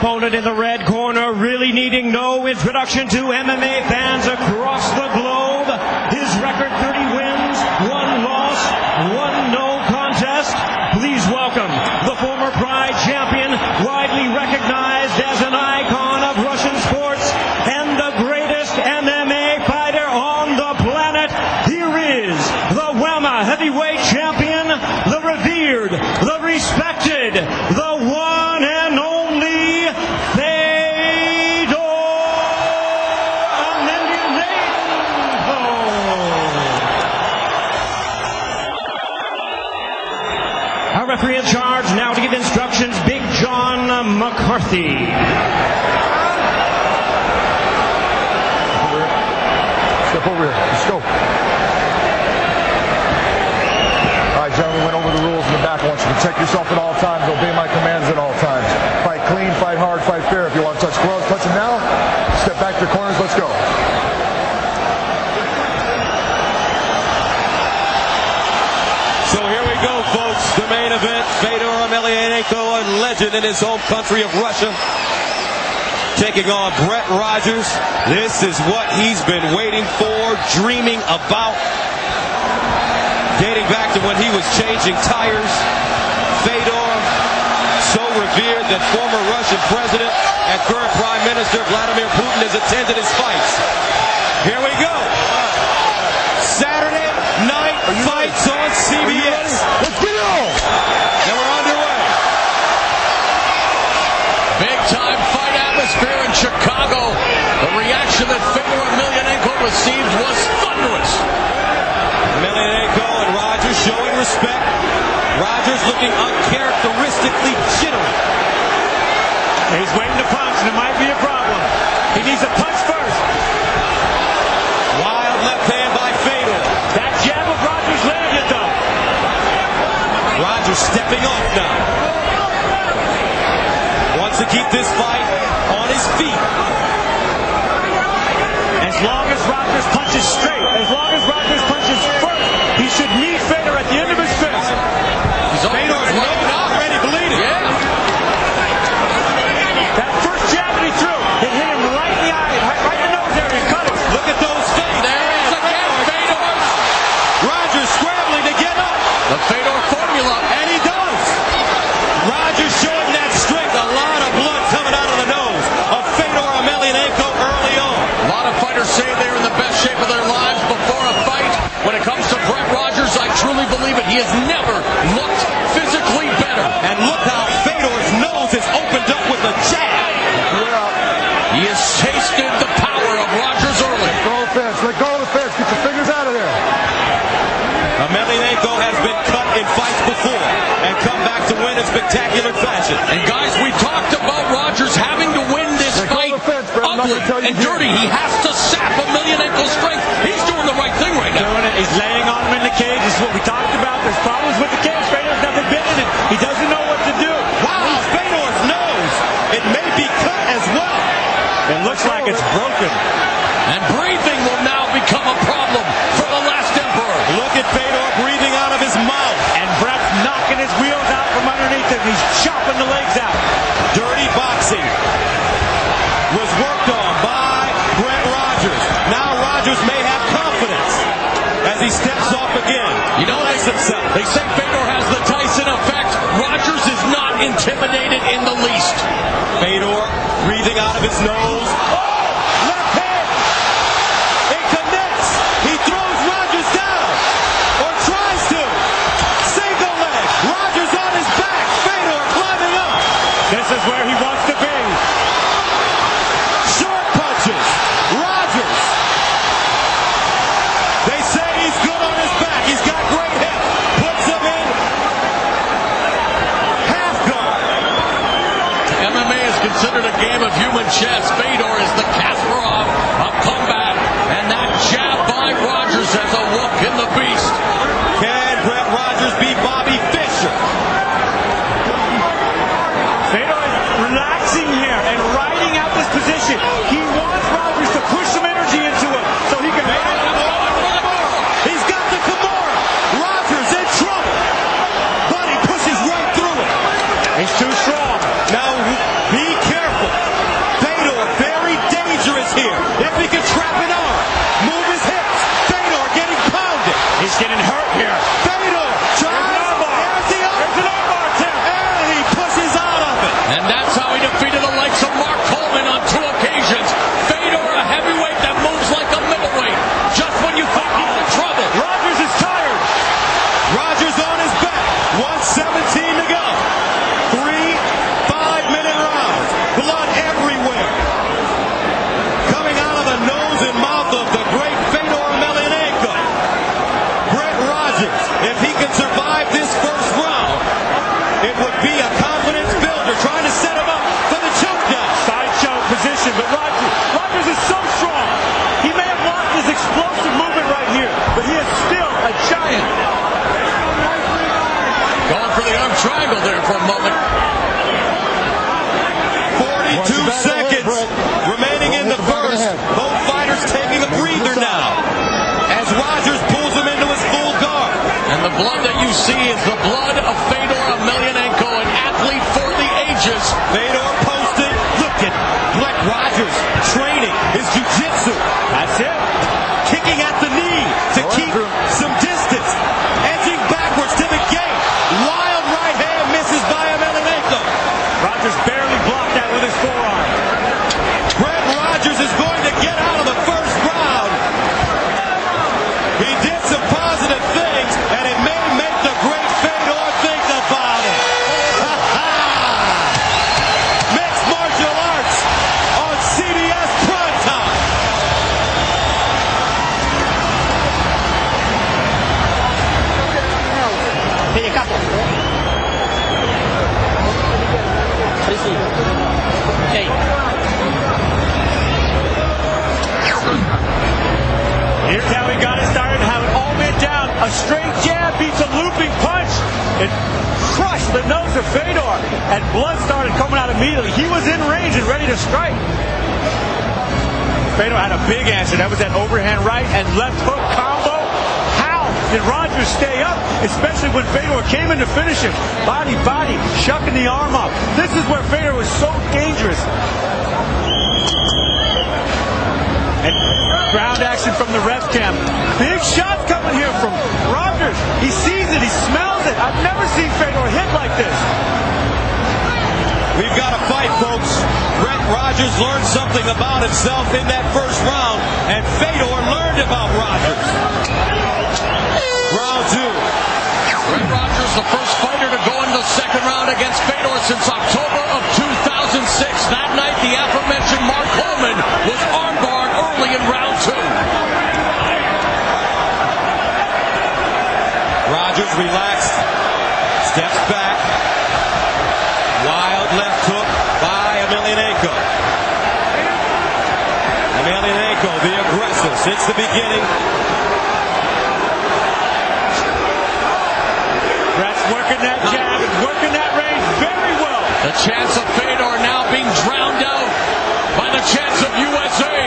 opponent in the red corner, really needing no introduction to MMA fans across the globe. His record 30 wins, 1 loss, 1 no contest. Please welcome the former Pride champion, widely recognized as an icon of Russian sports and the greatest MMA fighter on the planet. Here is the WEMA heavyweight champion, the revered, the respected, the one and only Fedor Emelianenko. Our referee in charge now to give instructions, Big John McCarthy. Step over here. Let's go. All right, gentlemen, we went over the rules in the back. I want you to protect yourself at all times. Obey my commands at all times. Fight clean, fight hard, fight fair. If you want to touch gloves, touch them now. Step back to your corners. Let's go. So here we go, folks. The main event. Fedor Emelianenko, a legend in his home country of Russia, taking on Brett Rogers. This is what he's been waiting for, dreaming about, dating back to when he was changing tires. Fedor, so revered that former Russian president and current Prime Minister Vladimir Putin has attended his fights. Here we go. Saturday night fights on CBS. Let's get on. And we're underway. Big time fight atmosphere in Chicago. The reaction that Fedor Emelianenko received was thunderous. Emelianenko and Rogers showing respect. Rogers looking uncharacteristically jittery. He's waiting to punch, and it might be a problem. He needs a punch first. Wild left hand by Fedor. That jab of Rogers landed, though. Rogers stepping off now. Wants to keep this fight on his feet. As long as Rogers punches straight, as long as Rogers punches first, he should meet Fedor at the end of his fist. Fedor's already bleeding. Yeah. That first jab that he threw, it hit him right in the eye, right in the nose area, cut him. Look at those feints. There he is again. Fedor. Rogers scrambling to get up. The Fedor formula. And he does. Rogers showing that strength. A lot of blood coming out of the nose of Fedor Emelianenko early on. A lot of fighters say they're in the best shape of their lives before a fight. When it comes to Brett Rogers, I truly believe it. He has never looked physically better. And look how Fedor's nose is opened up with a jab. He has tasted the power of Rogers early. Let go of the fence. Let go of the fence. Get your fingers out of there. Emelianenko has been cut in fights before and come back to win in spectacular fashion. And guys, we talked about Rogers having to win this fight ugly and dirty. He has to sap Emelianenko's strength. He's doing the right thing right now. Doing it. He's laying on him in the cage. This is what we talked about. There's problems with the cage. Fedor's never been in it. He doesn't know what to do. Wow, Fedor's nose. It may be cut as well. It looks like it's broken. And breathing will now become a problem for the last emperor. Look at Fedor breathing out of his mouth. And Brett's knocking his wheels out from underneath him. He's chopping the legs out. Dirty boxing was worked on by Brett Rogers. Now Rogers may have confidence as he steps off again. You know, they say Fedor has the Tyson effect. Rogers is not intimidated in the least. Fedor breathing out of his nose. Left hand. It connects. He throws Rogers down. Or tries to. Single leg. Rogers on his back. Fedor climbing up. This is where he wants to be. Short punches. Rogers. They say he's good on his back. He's got great hip. Puts him in half guard. MMA is considered a game of human chess. Fedor breather now as Rogers pulls him into his full guard. And the blood that you see is the blood of Fedor Emelianenko, an athlete for the ages. Fedor posted. Look at Brett Rogers training his jiu-jitsu. That's it. Kicking at the knee to keep some distance. Edging backwards to the gate. Wild right hand misses by Emelianenko. Rogers barely blocked that with his forearm. Brett Rogers is going to get out of the first round. He did some positive things, and it may make the great Fedor think about it. Mixed martial arts on CBS primetime. Here's how he got it started, how it all went down. A straight jab beats a looping punch. It crushed the nose of Fedor, and blood started coming out immediately. He was in range and ready to strike. Fedor had a big answer. That was that overhand right and left hook combo. How did Rogers stay up, especially when Fedor came in to finish him? Body, shucking the arm up. This is where Fedor was so dangerous. And ground action from the ref cam. Big shots coming here from Rogers. He sees it, he smells it. I've never seen Fedor hit like this. We've got a fight, folks. Brett Rogers learned something about himself in that first round, and Fedor learned about Rogers. Round two. Brett Rogers, the first fighter to go into the second round against Fedor since October of 2006. That night, the aforementioned Mark Coleman was armbarred early in round two. Rogers relaxed, steps back. Wild left hook by Emelianenko. Emelianenko, the aggressor since the beginning. Brett's working that jab and working that range very well. The chance of Fedor now being drowned out by the chance of USA.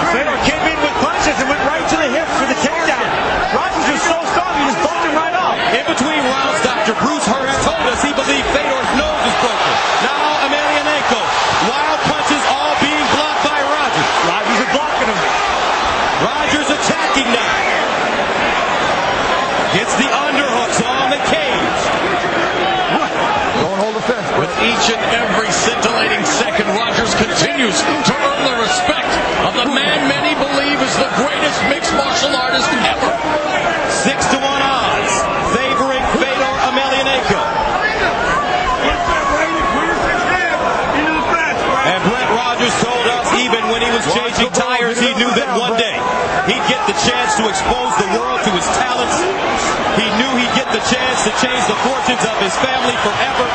Fedor came in with punches and went right to the hips for the takedown. Rogers was so strong, he just bumped him right off. In between rounds, Dr. Bruce Hurst told us he believed Fedor's nose is broken. Now Emelianenko, wild punches all being blocked by Rogers. Rogers is blocking him. Rogers attacking now. Gets the underhooks on the cage. Don't hold the fence. With each and every scintillating second, Rogers continues to earn the respect of the man many believe is the greatest mixed martial artist ever. 6-1 odds favoring Fedor Emelianenko. And Brett Rogers told us even when he was changing tires, he knew that one day he'd get the chance to expose the world to his talents. He knew he'd get the chance to change the fortunes of his family forever.